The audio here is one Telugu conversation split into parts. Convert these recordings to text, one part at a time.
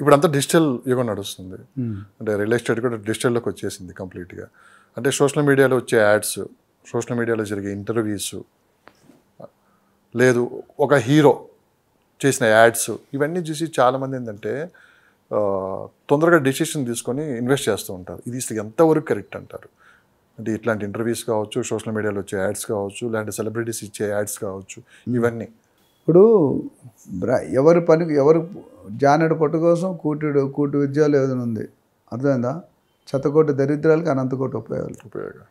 ఇప్పుడంతా డిజిటల్ యుగం నడుస్తుంది. అంటే రియల్ ఎస్టేట్ కూడా డిజిటల్లోకి వచ్చేసింది కంప్లీట్గా. అంటే సోషల్ మీడియాలో వచ్చే యాడ్స్, సోషల్ మీడియాలో జరిగే ఇంటర్వ్యూస్, లేదు ఒక హీరో చేసిన యాడ్స్, ఇవన్నీ చూసి చాలామంది ఏంటంటే తొందరగా డెసిషన్ తీసుకొని ఇన్వెస్ట్ చేస్తూ ఉంటారు. ఇది అసలు ఎంతవరకు కరెక్ట్ అంటారు? అంటే ఇట్లాంటి ఇంటర్వ్యూస్ కావచ్చు, సోషల్ మీడియాలో వచ్చే యాడ్స్ కావచ్చు, లేదంటే సెలబ్రిటీస్ ఇచ్చే యాడ్స్ కావచ్చు, ఇవన్నీ ఇప్పుడు ఎవరి పనికి ఎవరు జానెడు పట్టు కోసం కూటి విద్యలో ఏదైనా ఉంది, అర్థమైందా? శతకోటి దరిద్రాలకి అనంతకోటి ఉపయోగాలు.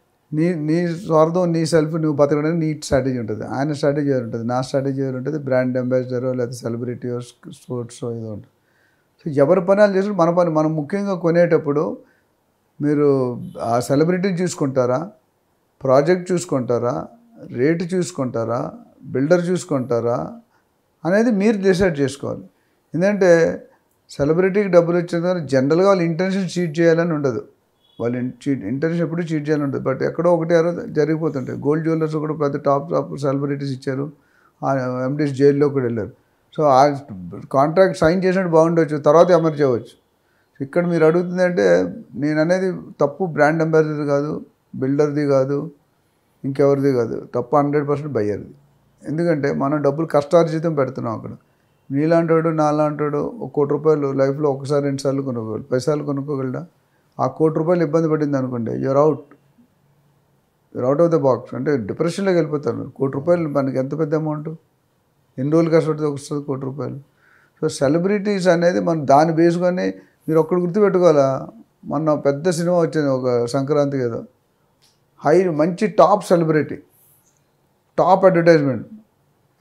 నీ స్వార్థం, నీ సెల్ఫ్ నువ్వు బతకడానికి నీ స్ట్రాటజీ ఉంటుంది, ఆయన స్ట్రాటజీ ఉంటుంది, నా స్ట్రాటజీ ఉంటుంది, బ్రాండ్ అంబాసిడర్ లేదా సెలబ్రిటీ స్పోర్ట్స్ ఏదో ఉంటుంది. సో ఎవరి పని చేసి మన పని మనం ముఖ్యంగా కొనేటప్పుడు మీరు ఆ సెలబ్రిటీని చూసుకుంటారా, ప్రాజెక్ట్ చూసుకుంటారా, రేటు చూసుకుంటారా, బిల్డర్ చూసుకుంటారా అనేది మీరు డిసైడ్ చేసుకోవాలి. ఎందుకంటే సెలబ్రిటీకి డబ్బులు వచ్చిన తర్వాత జనరల్గా వాళ్ళ ఇంటెన్షన్ చీట్ చేయాలని ఉండదు, వాళ్ళ ఇంటెన్షన్ ఎప్పుడు చీట్ చేయాలని ఉంటుంది. బట్ ఎక్కడో ఒకటి జరిగిపోతుంటాయి. గోల్డ్ జ్యువెలర్స్ కూడా ప్రతి టాప్ సెలబ్రిటీస్ ఇచ్చారు, ఎండీస్ జైల్లో కూడా వెళ్ళారు. సో ఆ కాంట్రాక్ట్ సైన్ చేసినట్టు బాగుండవచ్చు, తర్వాత అమలు చేయవచ్చు. ఇక్కడ మీరు అడుగుతుందంటే నేను అనేది తప్పు బ్రాండ్ అంబాసిడర్ కాదు, బిల్డర్ది కాదు, ఇంకెవరిది కాదు, తప్పు 100% బయ్యర్ది. ఎందుకంటే మనం డబ్బులు కష్టార్జితం పెడుతున్నాం అక్కడ. నీలాంటాడు నాలాంటాడు ₹1,00,00,000 లైఫ్లో ఒకసారి 2 సార్లు కొనుక్కోవాలి, 10 సార్లు కొనుక్కోగలడా? ఆ ₹1,00,00,000 ఇబ్బంది పడింది అనుకోండి, your out of the box. అంటే డిప్రెషన్లోకి వెళ్ళిపోతారు. ₹1,00,00,000 మనకి ఎంత పెద్ద అమౌంట్, ఎన్ని రోజులు కష్టపడితే వస్తుంది ₹1,00,00,000. సో సెలబ్రిటీస్ అనేది మనం దాన్ని బేసుకొని మీరు ఒక్కడు గుర్తుపెట్టుకోవాలా. మొన్న పెద్ద సినిమా వచ్చింది ఒక సంక్రాంతికి ఏదో, మంచి టాప్ సెలబ్రిటీ, టాప్ అడ్వర్టైజ్మెంట్.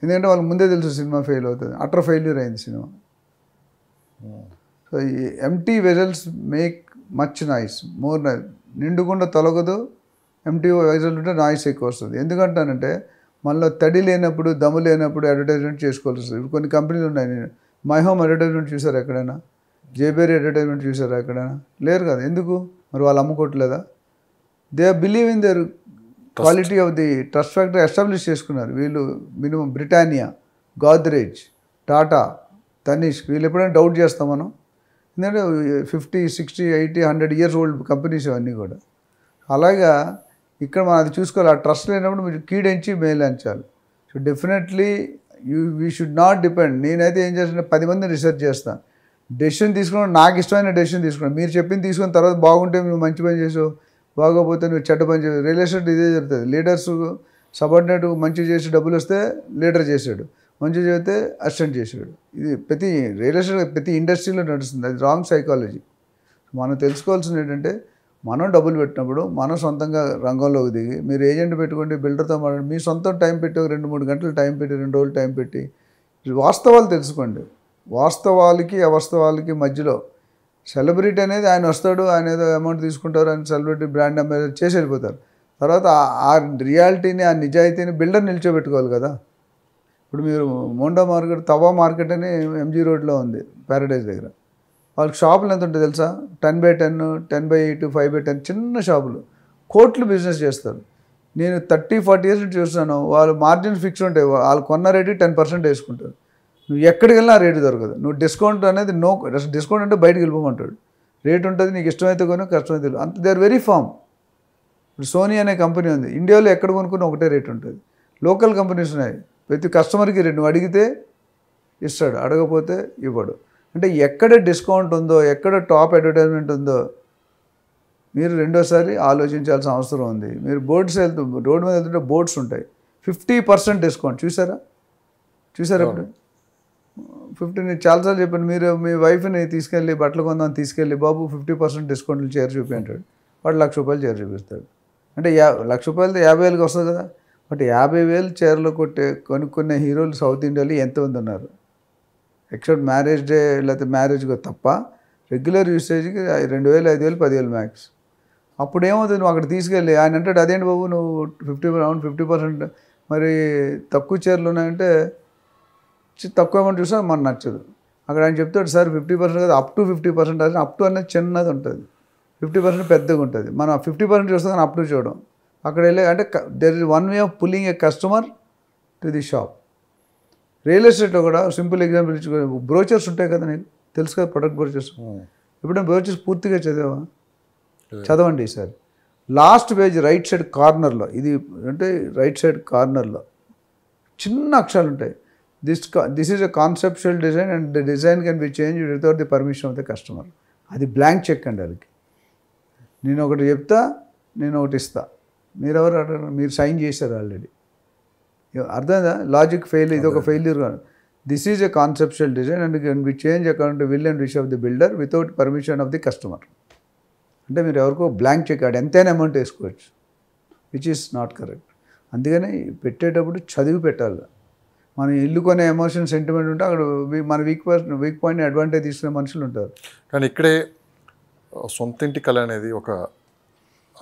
ఎందుకంటే వాళ్ళకి ముందే తెలుసు సినిమా ఫెయిల్ అవుతుంది, అటర్ ఫెయిల్యూర్ అయింది సినిమా. సో ఈ empty vessels make much noise, more noise. నిండుకుండా తొలగదు, ఎంటీ వెజల్ ఉంటే నాయిస్ ఎక్కువ వస్తుంది. ఎందుకంటానంటే మనలో తడి లేనప్పుడు, దమ్ము లేనప్పుడు అడ్వర్టైజ్మెంట్ చేసుకోవాల్సి వస్తుంది. ఇప్పుడు కొన్ని కంపెనీలు ఉన్నాయి, మై హోమ్ అడ్వర్టైజ్మెంట్ చూసారు ఎక్కడైనా? జేబేరీ అడ్వర్టైజ్మెంట్ చూసారా ఎక్కడైనా? లేరు కదా. ఎందుకు మరి? వాళ్ళు అమ్ముకోవట్లేదా? They believe in their quality of the trust factor establish చేసుకున్నారు వీళ్ళు. మినిమం బ్రిటానియా, గోద్రేజ్, టాటా, తనిష్క్, వీళ్ళు ఎప్పుడైనా డౌట్ చేస్తాం మనం? ఎందుకంటే 50, 60, 80, 100 years ఓల్డ్ కంపెనీస్ ఇవన్నీ కూడా. అలాగా ఇక్కడ మనం అది చూసుకోవాలి. ఆ ట్రస్ట్ లేనప్పుడు మీరు కీడెంచి మేలంచాలి. So definitely we should not depend. నేనైతే ఏం చేస్తానంటే 10 మందిని రిసర్చ్ చేస్తాను. డెసిషన్ తీసుకోవడం నాకు ఇష్టమైన డెసిషన్ తీసుకోండి. మీరు చెప్పింది తీసుకున్న తర్వాత బాగుంటే నువ్వు మంచి పని చేసావు, బాగోపోతే నువ్వు చెడ్డ పని చేసావు. రియల్ ఎస్టేట్ ఇదే జరుగుతుంది. లీడర్స్ సబార్డినేట్ మంచి చేసి డబ్బులు వస్తే లీడర్ చేశాడు, మంచి చేస్తే అసిస్టెంట్ చేశాడు. ఇది ప్రతి రియల్ ఎస్టేట్ ప్రతి ఇండస్ట్రీలో నడుస్తుంది. అది రాంగ్ సైకాలజీ. మనం తెలుసుకోవాల్సింది ఏంటంటే మనం డబ్బులు పెట్టినప్పుడు మనం సొంతంగా రంగంలోకి దిగి, మీరు ఏజెంట్ పెట్టుకోండి, బిల్డర్తో మాట్లాడి, మీ సొంతం టైం పెట్టి 2-3 గంటలు టైం పెట్టి, 2 రోజులు టైం పెట్టి వాస్తవాలు తెలుసుకోండి. వాస్తవాలకి అవాస్తవాలకి మధ్యలో సెలబ్రిటీ అనేది ఆయన వస్తాడు, ఆయన ఏదో అమౌంట్ తీసుకుంటారు, ఆయన సెలబ్రిటీ బ్రాండ్ అంబాసిడర్ చేసి వెళ్ళిపోతారు. తర్వాత ఆ రియాలిటీని, ఆ నిజాయితీని బిల్డర్ నిల్చోబెట్టుకోవాలి కదా. ఇప్పుడు మీరు మోండా మార్కెట్, తవా మార్కెట్ అని ఎంజీ రోడ్లో ఉంది ప్యారడైజ్ దగ్గర. వాళ్ళకి షాపులు ఎంత ఉంటుంది తెలుసా? 10x10, 10x8, 5x10 చిన్న షాపులు, కోట్లు బిజినెస్ చేస్తారు. నేను 30-40 years నుంచి చూస్తున్నాను. వాళ్ళు మార్జిన్స్ ఫిక్స్ ఉంటాయి, వాళ్ళు కొన్న రేటు 10% వేసుకుంటారు. నువ్వు ఎక్కడికి వెళ్ళినా ఆ రేటు దొరకదు. నువ్వు డిస్కౌంట్ అనేది డిస్కౌంట్ అంటే బయటకు వెళ్ళిపోమంటాడు. రేట్ ఉంటుంది, నీకు ఇష్టమైతే కొని, కష్టమైతే అంత. They are very firm. ఇప్పుడు సోనీ అనే కంపెనీ ఉంది, ఇండియాలో ఎక్కడ కొనుక్కున్న ఒకటే రేట్ ఉంటుంది. లోకల్ కంపెనీస్ ఉన్నాయి, ప్రతి కస్టమర్కి రేట్ నువ్వు అడిగితే ఇస్తాడు, అడగపోతే ఇవ్వడు. అంటే ఎక్కడ డిస్కౌంట్ ఉందో, ఎక్కడ టాప్ అడ్వర్టైజ్మెంట్ ఉందో మీరు రెండోసారి ఆలోచించాల్సిన అవసరం ఉంది. మీరు రోడ్డు మీద వెళ్తుంటే బోర్డ్స్ ఉంటాయి, 50% డిస్కౌంట్. చూసారా ఇప్పుడు 50? నేను చాలాసార్లు చెప్పాను, మీరు మీ వైఫ్ని తీసుకెళ్ళి బట్టలు కొందాం తీసుకెళ్ళి, బాబు 50% డిస్కౌంట్లు చీర చూపి అంటాడు. వాడు ₹1,00,000 చీర చూపిస్తాడు. అంటే ₹1,00,000 50,000కి వస్తుంది కదా. బట్ 50,000 చీరలు కొనుక్కునే హీరోలు సౌత్ ఇండియాలో ఎంతమంది ఉన్నారు? ఎక్సెప్ట్ మ్యారేజ్ డే లేకపోతే మ్యారేజ్గా తప్ప రెగ్యులర్ యూసేజ్కి 2,000, 5,000, 10,000 మ్యాక్స్. అప్పుడు ఏమవుతుంది? నువ్వు అక్కడ తీసుకెళ్ళి ఆయన అంటాడు, అదేంటి బాబు నువ్వు 50% మరి తక్కువ చీరలు ఉన్నాయంటే, తక్కువ అమౌంట్ చూసా మనకు నచ్చదు. అక్కడ ఆయన చెప్తాడు, సార్ 50% కాదు, అప్ టు 50%. అది అప్ టు అనేది చిన్నది ఉంటుంది, 50% పెద్దగా ఉంటుంది. మనం 50% చూస్తాం కానీ అప్ టు చూడడం. అక్కడ వెళ్ళే అంటే there is one way of pulling A customer to the shop. Real ఎస్టేట్లో కూడా సింపుల్ ఎగ్జాంపుల్ ఇచ్చుకో, బ్రోచర్స్ ఉంటాయి కదా, నీకు తెలుసు కదా ప్రొడక్ట్ బ్రోచర్స్. ఎప్పుడైనా బ్రోచర్స్ పూర్తిగా చదవండి ఈసారి. లాస్ట్ పేజ్ రైట్ సైడ్ కార్నర్లో, ఇది అంటే రైట్ సైడ్ కార్నర్లో చిన్న అక్షరాలు ఉంటాయి. This is a conceptual design and the design can be change without the permission of the customer. అది బ్లాంక్ చెక్ అండి. వాళ్ళకి నేను ఒకటి చెప్తా, నేను ఒకటి ఇస్తా, మీరెవరు అడగరు, మీరు సైన్ చేశారు ఆల్రెడీ. అర్థమైందా? లాజిక్ ఫెయిల్, ఇది ఒక failure. This is a conceptual design and can be change according to will and wish of the builder without permission of the customer. అంటే మీరు ఎవరికో బ్లాంక్ చెక్ ఆడు ఎంతైనా అమౌంట్ వేసుకోవచ్చు, విచ్ ఈస్ నాట్ కరెక్ట్. అందుకని పెట్టేటప్పుడు చదివి పెట్టాలి. మన ఇల్లు కొనే ఎమోషన్ సెంటిమెంట్ ఉంటే అక్కడ మన వీక్ పాయింట్ని అడ్వాంటేజ్ తీసుకునే మనుషులు ఉంటారు. కానీ ఇక్కడే సొంత ఇంటి కళ అనేది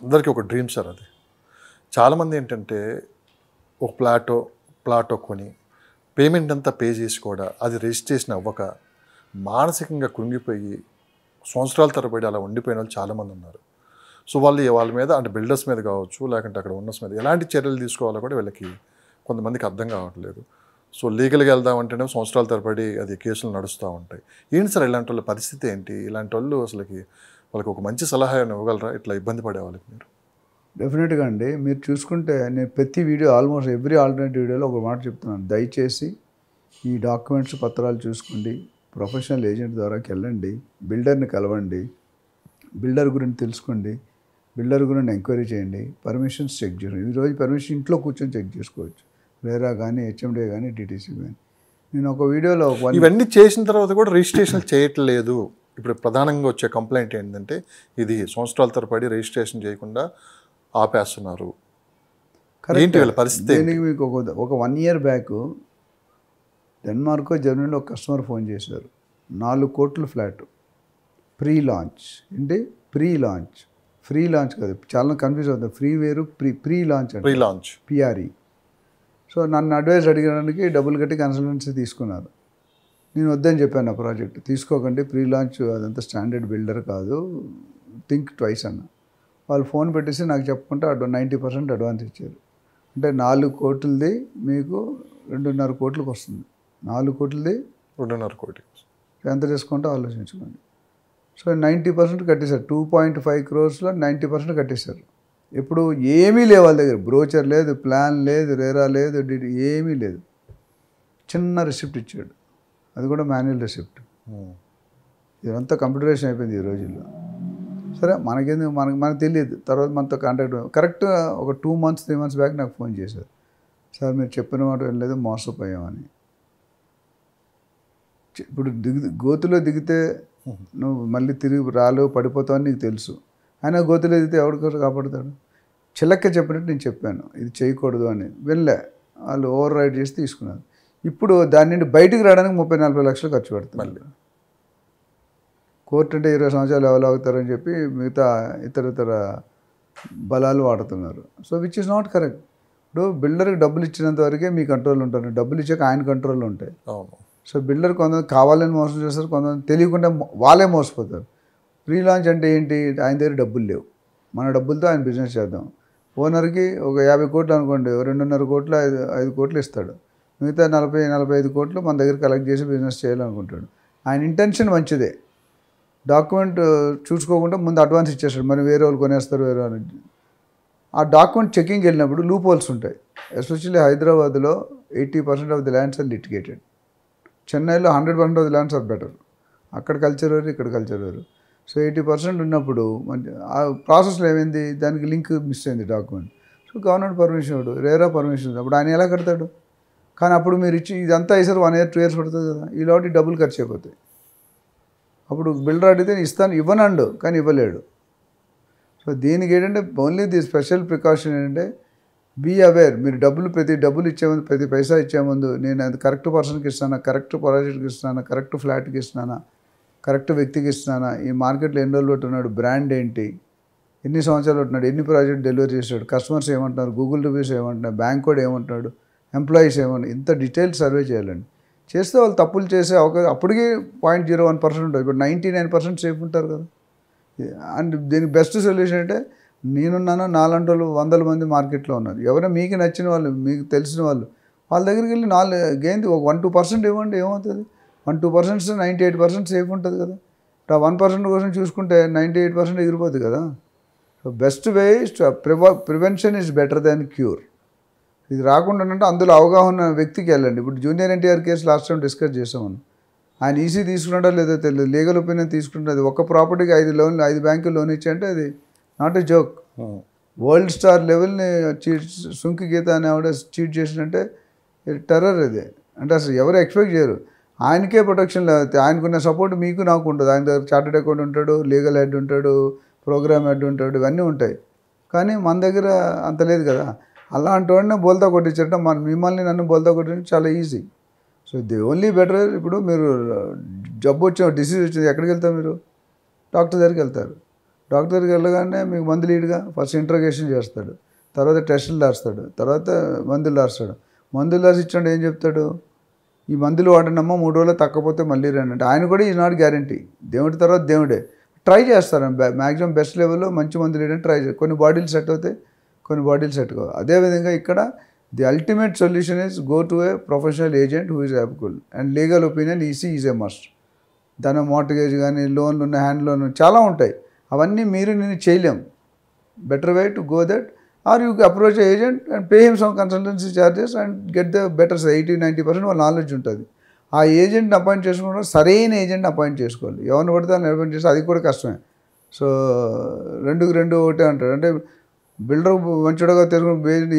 అందరికీ ఒక డ్రీమ్ సార్. అది చాలామంది ఏంటంటే ఒక ప్లాటో కొని పేమెంట్ అంతా పే చేసి కూడా అది రిజిస్ట్రేషన్ అవ్వక మానసికంగా కృంగిపోయి సంవత్సరాల తరబడి అలా ఉండిపోయిన వాళ్ళు చాలామంది ఉన్నారు. సో వాళ్ళ మీద అంటే బిల్డర్స్ మీద కావచ్చు, లేకుంటే అక్కడ ఉన్నస్ మీద ఎలాంటి చర్యలు తీసుకోవాలో కూడా వీళ్ళకి కొంతమందికి అర్థం కావట్లేదు. సో లీగల్గా వెళ్దామంటేనే సంవత్సరాల తరబడి అది కేసులు నడుస్తూ ఉంటాయి. ఏంటి సార్ ఇలాంటి వాళ్ళ పరిస్థితి ఏంటి? ఇలాంటి వాళ్ళు వాళ్ళకి ఒక మంచి సలహా ఇవ్వగలరా ఇట్లా ఇబ్బంది పడే వాళ్ళకి మీరు? డెఫినెట్గా అండి. మీరు చూసుకుంటే నేను ప్రతి వీడియో ఆల్మోస్ట్ ఎవ్రీ ఆల్టర్నేటివ్ వీడియోలో ఒక మాట చెప్తున్నాను. దయచేసి ఈ డాక్యుమెంట్స్ పత్రాలు చూసుకోండి, ప్రొఫెషనల్ ఏజెంట్ ద్వారాకి వెళ్ళండి, బిల్డర్ని కలవండి, బిల్డర్ గురించి తెలుసుకోండి, బిల్డర్ గురించి ఎంక్వైరీ చేయండి, పర్మిషన్స్ చెక్ చేయండి. ఈరోజు పర్మిషన్ ఇంట్లో కూర్చొని చెక్ చేసుకోవచ్చు, రేరా కానీ, హెచ్ఎండే కానీ, టీటీసీ కానీ. నేను ఒక వీడియోలో ఇవన్నీ చేసిన తర్వాత కూడా రిజిస్ట్రేషన్ చేయట్లేదు. ఇప్పుడు ప్రధానంగా వచ్చే కంప్లైంట్ ఏంటంటే ఇది సంవత్సరాల తరబడి రిజిస్ట్రేషన్ చేయకుండా ఆపేస్తున్నారు. ఏంటి వీళ్ళ పరిస్థితి? దీనికి మీకు ఒక 1 year బ్యాక్ డెన్మార్క్, జర్మనీలో ఒక కస్టమర్ ఫోన్ చేశారు. 4 కోట్ల ఫ్లాట్ ప్రీ లాంచ్. ఏంటి ఫ్రీ లాంచ్ కాదు, చాలా కన్ఫ్యూజ్ అవుతుంది. ఫ్రీ వేరు, ప్రీ లాంచ్ అంటే పిఆర్ఈ. సో నన్ను అడ్వైస్ అడిగడానికి డబ్బులు కట్టి కన్సల్టెన్సీ తీసుకున్నారు. నేను వద్దని చెప్పాను, ఆ ప్రాజెక్ట్ తీసుకోకండి, ప్రీ లాంచ్ అదంతా స్టాండర్డ్ బిల్డర్ కాదు, థింక్ ట్వైస్ అన్న. వాళ్ళు ఫోన్ పెట్టేసి నాకు చెప్పుకుంటే 90% అడ్వాన్స్ ఇచ్చారు. అంటే 4 కోట్లది మీకు 2.5 కోట్లకు వస్తుంది. 4 కోట్లది 2.5 కోట్లు ఎంత చేసుకుంటే ఆలోచించుకోండి. సో 90% కట్టేశారు. 2.5 crores-లో 90% కట్టేశారు. ఇప్పుడు ఏమీ లేవు వాళ్ళ దగ్గర, బ్రోచర్ లేదు, ప్లాన్ లేదు, రేరా లేదు, ఏమీ లేదు. చిన్న రిసిప్ట్ ఇచ్చాడు, అది కూడా మాన్యువల్ రిసిప్ట్. ఇదంతా కంప్యూటరైజేషన్ అయిపోయింది ఈ రోజుల్లో. సరే మనకేందుకు, మనకు తెలియదు. తర్వాత మనతో కాంటాక్ట్ కరెక్ట్ ఒక 2 months 3 months బ్యాక్ నాకు ఫోన్ చేశారు. సార్ మీరు చెప్పిన మాట వెళ్ళలేదు, మోసపోయామని. ఇప్పుడు గోతులో దిగితే నువ్వు మళ్ళీ తిరిగి రాలేవు, పడిపోతావని నీకు తెలుసు. అయినా గోతులో దిగితే ఎవరికోసం కాపాడుతాడు? చిలక్క చెప్పినట్టు నేను చెప్పాను ఇది చేయకూడదు అని, వెళ్ళా. వాళ్ళు ఓవర్ రైడ్ చేసి తీసుకున్నారు. ఇప్పుడు దాని నుండి బయటికి రావడానికి 30-40 లక్షలు ఖర్చు పెడుతుంది. కోర్టు అంటే 20 సంవత్సరాలు ఎవరు అవుతారని చెప్పి మిగతా ఇతర బలాలు వాడుతున్నారు. So which is not correct. ఇప్పుడు బిల్డర్కి డబ్బులు ఇచ్చినంత వరకే మీ కంట్రోల్ ఉంటారు, డబ్బులు ఇచ్చాక ఆయన కంట్రోల్లో ఉంటాయి. సో బిల్డర్ కొంతమంది కావాలని మోసం చేస్తారు, కొంతమంది తెలియకుండా వాళ్ళే మోసపోతారు. ప్రీ లాంచ్ అంటే ఏంటి? ఆయన దగ్గర డబ్బులు లేవు, మన డబ్బులతో ఆయన బిజినెస్ చేద్దాం. ఓనర్కి ఒక 50 కోట్లు అనుకోండి, 2.5 కోట్లు 5 కోట్లు ఇస్తాడు, మిగతా 40-45 కోట్లు మన దగ్గర కలెక్ట్ చేసి బిజినెస్ చేయాలనుకుంటాడు. ఆయన ఇంటెన్షన్ మంచిదే, డాక్యుమెంట్ చూసుకోకుండా ముందు అడ్వాన్స్ ఇచ్చేస్తాడు, మరి వేరే వాళ్ళు కొనేస్తారు వేరే వాళ్ళు. ఆ డాక్యుమెంట్ చెకింగ్కి వెళ్ళినప్పుడు లూప్ హోల్స్ ఉంటాయి. ఎస్పెషల్లీ హైదరాబాద్లో 80% of the lands are litigated. చెన్నైలో 100% of the lands are better. అక్కడ కల్చర్ వేరు, ఇక్కడ కల్చర్ వేరు. సో 80% ఉన్నప్పుడు ఆ ప్రాసెస్లో ఏమైంది, దానికి లింక్ మిస్ అయింది డాక్యుమెంట్. సో గవర్నమెంట్ పర్మిషన్ ఇవ్వడు, రేరా పర్మిషన్, అప్పుడు ఆయన ఎలా కడతాడు? కానీ అప్పుడు మీరు ఇచ్చి ఇదంతా వేసారు 1 year 2 years పడుతుంది కదా, ఈలోటి డబ్బులు ఖర్చు అయిపోతాయి. అప్పుడు బిల్డర్ అడిగితే ఇస్తాను ఇవ్వనండు, కానీ ఇవ్వలేడు. సో దీనికి ఏంటంటే ఓన్లీ ది స్పెషల్ ప్రికాషన్ ఏంటంటే బీ అవేర్. మీరు డబ్బులు ఇచ్చే ముందు, ప్రతి పైసా ఇచ్చే ముందు నేను అది కరెక్ట్ పర్సన్కి ఇస్తానా, కరెక్ట్ ప్రాజెక్ట్కి ఇస్తున్నానా, కరెక్ట్ ఫ్లాట్కి ఇస్తున్నానా, కరెక్ట్ వ్యక్తికి ఇస్తున్నానా, ఈ మార్కెట్లో ఎన్ని రోజులు పెట్టున్నాడు, బ్రాండ్ ఏంటి, ఎన్ని సంవత్సరాలు ఉంటున్నాడు, ఎన్ని ప్రాజెక్ట్ డెలివరీ చేస్తాడు, కస్టమర్స్ ఏమంటున్నారు, గూగుల్ రివ్యూస్ ఏమంటున్నారు, బ్యాంక్ కోడ్ ఏమంటున్నాడు, ఎంప్లాయీస్ ఏమంటున్నారు, ఇంత డీటెయిల్ సర్వే చేయాలండి. చేస్తే వాళ్ళు తప్పులు చేసే అవకాశం అప్పటికి 0.01% ఉంటుంది. ఇప్పుడు 99% సేఫ్ ఉంటారు కదా. అండ్ దీనికి బెస్ట్ సొల్యూషన్ అంటే నేనున్నాను, నాలాంటి వాళ్ళు 100 మంది మార్కెట్లో ఉన్నారు. ఎవరైనా మీకు నచ్చిన వాళ్ళు, మీకు తెలిసిన వాళ్ళు, వాళ్ళ దగ్గరికి వెళ్ళి 1-2% ఇవ్వండి, ఏమవుతుంది? 1-2% 98% సేఫ్ ఉంటుంది కదా. ఆ 1% కోసం చూసుకుంటే 98% ఎగిరిపోతుంది కదా. So best way is prevention is better than cure. ఇది రాకుండా అంటే అందులో అవగాహన వ్యక్తికి వెళ్ళండి. ఇప్పుడు junior NTR case last time discuss చేసామని. ఆయన ఈసీ తీసుకున్నాడో లేదో తెలియదు, లీగల్ ఒపీనియన్ తీసుకుంటుంది. ఒక ప్రాపర్టీకి 5 బ్యాంకులు లోన్ ఇచ్చాయంటే అది not a joke. World star లెవెల్ని సుంకి గీత అనే ఆవిడ చీట్ చేసినంటే టెర్రర్ ఇది. అంటే అసలు ఎవరు ఎక్స్పెక్ట్ చేయరు. ఆయనకే ప్రొటెక్షన్ లేకపోతే ఆయనకున్న సపోర్ట్ మీకు నాకు ఉంటుంది. ఆయన దగ్గర చార్టెడ్ అకౌంట్ ఉంటాడు, లీగల్ హెడ్ ఉంటాడు, ప్రోగ్రామ్ హెడ్ ఉంటాడు, ఇవన్నీ ఉంటాయి. కానీ మన దగ్గర అంత లేదు కదా. అలాంటి వాడిని బోల్తా కొట్టించడం మిమ్మల్ని నన్ను బోల్తా కొట్టించడం చాలా easy. So the only better. ఇప్పుడు మీరు జబ్బు వచ్చిన డిసీజ్ వచ్చింది, ఎక్కడికి వెళ్తారు మీరు? డాక్టర్ దగ్గరికి వెళ్తారు. డాక్టర్ దగ్గరికి వెళ్ళగానే మీకు మందులు లీడ్గా ఫస్ట్ ఇంట్రోగేషన్ చేస్తాడు, తర్వాత టెస్టులు రాస్తాడు, తర్వాత మందులు రాస్తాడు. మందులు రాసి ఇచ్చాడు ఏం చెప్తాడు? ఈ మందులు వాడినమ్మా 3 రోజులు తగ్గకపోతే మళ్ళీ రండి అంటే. ఆయన కూడా ఈజ్ నాట్ గ్యారంటీ. దేవుడి తర్వాత దేవుడే. ట్రై చేస్తారు మ్యాక్సిమం బెస్ట్ లెవెల్లో మంచి మందులు వేయడానికి ట్రై చేస్తారు. కొన్ని బాడీలు సెట్ అవుతాయి, కొన్ని బాడీలు సెట్ కావు. అదేవిధంగా ఇక్కడ the ultimate solution is go to a professional agent who is యాప్కుల్ and legal opinion EC is a must. దాని మార్టిగేజ్ కానీ లోన్లు ఉన్న హ్యాండ్ లోన్ చాలా ఉంటాయి. అవన్నీ నేను చేయలేం. Better way to go that are you approach agent and pay him some consultancy charges and get the better 80-90% వాళ్ళ నాలెడ్జ్ ఉంటుంది. ఆ ఏజెంట్ని అపాయింట్ చేసుకుంటే సరైన ఏజెంట్ని అపాయింట్ చేసుకోవాలి. ఎవరిని పడితే వాళ్ళని అపాయింట్ చేస్తే అది కూడా కష్టమే. సో 2 ఒకటే అంటారు. అంటే బిల్డర్ మంచిగా తెలుగు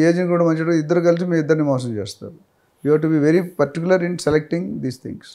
ఏజెంట్ కూడా మంచిగా, ఇద్దరు కలిసి మీ ఇద్దరిని మోసం చేస్తారు. You have to be very particular in selecting these things.